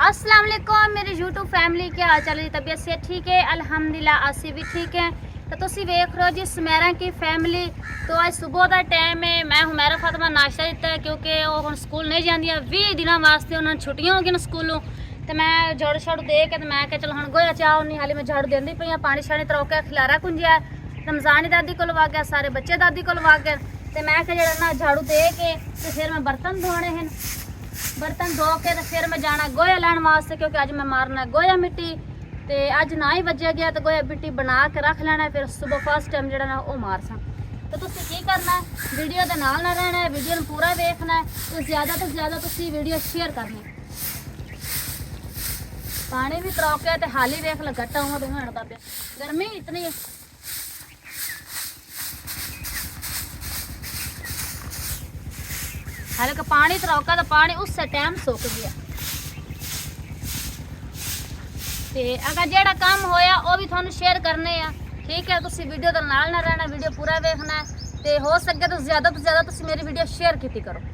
अस्सलाम वालेकुम मेरी यूट्यूब फैमिली, क्या हाल चाल है? तबीयत से ठीक है? अल्हम्दुलिल्लाह असी भी ठीक है। तो तुसी वेख रहे हो जी सुमेरा की फैमिली। तो आज सुबह का टाइम है, मैं हुमैरा फातिमा नाश्ता दिता है क्योंकि वो हम स्कूल नहीं जाती 20 दिनों वास्ते उन्होंने छुट्टियां हो गई स्कूलों। तो मैं झाड़ू शाड़ू दे के मैं क्या चलो हम गोया चाह नहीं, हाली मैं झाड़ू देंदी पई पानी शानी तरह के खिलारा कुंजिया रमजान की दादी को लवा गया, सारे बच्चे दादी को लवा गए। तो मैं क्या ना झाड़ू दे के तो फिर मैं बर्तन धोने हैं, बर्तन धो के तो फिर मैं जाना गोया लैन वास्ते क्योंकि अज मैं मारना गोया मिट्टी। तो अज ना ही बजे गया तो गोया मिट्टी बना के रख लेना, फिर सुबह फर्स्ट टाइम जो ना वो मार सा। तो तुसी की करना है, वीडियो के नाल ना रहना है, वीडियो पूरा देखना है। तो ज़्यादा तुसी वीडियो शेयर करनी। पानी भी तरह के तो हाली देख लो घट्टा हुआ तुम्हें हटता पे, गर्मी इतनी है। हाले का पानी तरौका तो पानी उससे टाइम सुक गया। ते अगर जेड़ा काम होया वो भी थानू शेयर करने आ, ठीक है? तुसी वीडियो तो नाल ना रहना, वीडियो पूरा देखना है। ते हो सके तो ज़्यादा तुसी मेरी वीडियो शेयर की करो।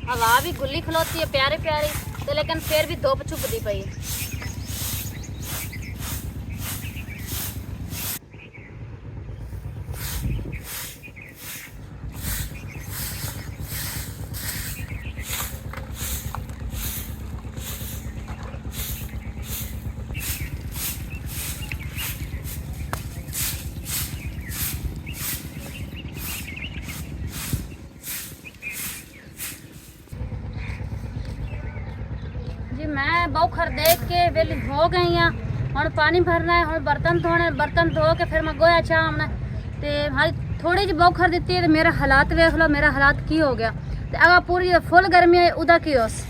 हवा भी गुल्ली खलोती है प्यारी प्यारी, तो लेकिन फिर भी धुप छुपती पई है। जी मैं बौखर देख के वेली हो गई हाँ, हम पानी भरना है, हम बर्तन धोने, बर्तन धो के फिर मैं गोया चाह हमने। तो हाली थोड़ी जी बौखर दी है तो मेरा हालात देख लो, मेरा हालात की हो गया। तो अगर पूरी फुल गर्मी है उदा की होस।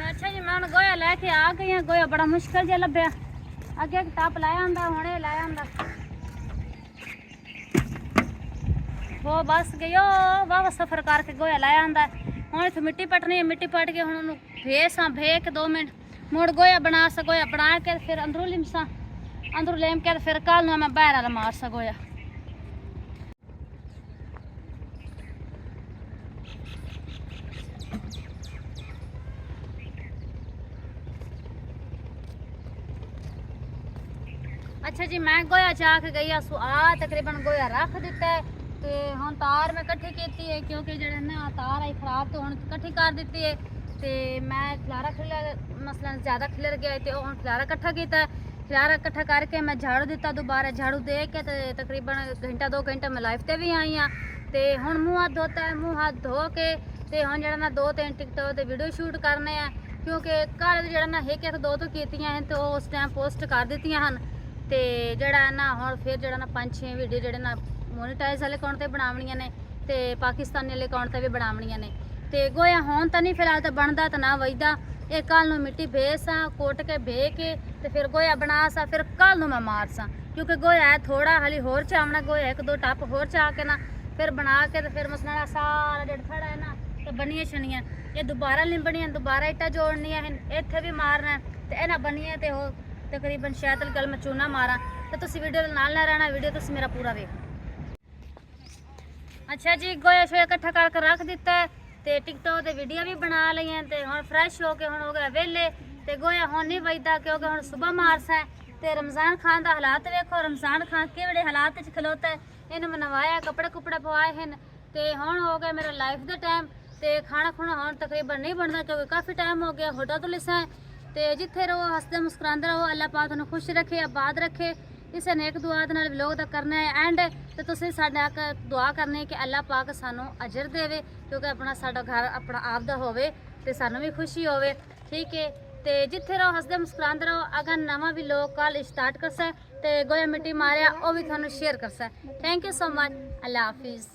अच्छा जी मैं गोया लैके आ गई हाँ, गोया बड़ा मुश्किल जहा लभ्या, अगे टप लाया आंदा हुणे लाया आंदा वो बस गयो वाह सफर करके गोया लाया आंदा। हूँ इतने मिट्टी पटनी है, मिट्टी पट के हूँ भेसा भे के 2 मिनट मुड़ गोया बना सा, गोया बना के फिर अंदरों लिमसा, अंदरों लेम के फिर कल ना मैं बाहर वाला मार सा गोया। अच्छा जी मैं गोया चाह के गई आ तकरीबन गोया रख दिता है। तो हम तार मैं कट्ठी की है क्योंकि जड़े ना तार आई खराब, तो हम कट्ठी कर दी है। तो मैं खिलारा मसलन ज़्यादा खिलर गया तो हम खिलारा कट्ठा किया, खिलारा कट्ठा करके मैं झाड़ू दिता, दोबारा झाड़ू दे के तो तकरीबन घंटा 2 घंटा मैं लाइफ पर भी आई हाँ। तो हम मुँह हाथ धोता है, मुँह हाथ धो के तो हम जरा ना 2-3 टिकटॉक से वीडियो शूट करने हैं क्योंकि कल जरा ना एक 2 तो कीतियां हैं तो उस टाइम पोस्ट कर दी हैं। तो जड़ा ना हम फिर जरा ना 5-6 वीडियो जड़े ना मोनीटाइज वाले अकाउंट से बनावनियां ने, तो पाकिस्तानी वाले अकाउंट से भी बनावनियां ने। तो गोया होन तो नहीं फिलहाल तो बनता तो ना वजदा, ये कल नू मिट्टी भे सा कोट के भे के तो फिर गोया बना सा, फिर कल नू मैं मार सा क्योंकि गोया है थोड़ा हाली होर चावना, गोया 1-2 टप होर चाह के ना फिर बना के तो फिर मसला सारा जड़ खड़ा है ना तो बनिया छनिया ये दोबारा लिंबनियां, दोबारा इट्टा जोड़नियां हैं, इत्थे भी मारना है। तो इन्हें बनिया तो हो तकरीबन शायद कल मैं चूना मारा। तो तुसी वीडियो नाल ना रहना, वीडियो तुसी मेरा पूरा देखो। अच्छा जी गोया शोया इकट्ठा करके रख दिता है, तो टिकटॉक से वीडियो भी बना ली हैं। तो हम फ्रैश हो के हम हो गया वेले, तो गोया हम नहीं बजता क्योंकि हम सुबह मारसा है। तो रमज़ान खान का हालात देखो, रमज़ान खान केड़े हालात खलोता है, इन्हें मैं नवाया कपड़े कुपड़े पवाए हैं। तो हम हो गया मेरा लाइफ का टाइम, तो खाना खुना हम तकरीबन नहीं बनता क्योंकि काफ़ी टाइम हो गया होटल तो लिसा है। तो जिथे रहो हंसते मुस्कुराते रहो, अल्लाह पाक तुहानू खुश रखे आबाद रखे, इसे नेक दुआ दे नाल व्लॉग दा करना है एंड। तो तुसीं साडे दुआ करनी है कि अल्लाह पाक सानू अजर देवे क्योंकि अपना साडा घर अपना आप दा होवे ते सानू भी खुशी होवे, ठीक है? तो जिथे रहो हंसते मुस्कुराते रहो। अगर नवा भी लोग कल स्टार्ट करसा तो गोया मिट्टी मारिया वो भी थानू शेयर करसा। थैंक यू सो मच, अल्लाह हाफिज़।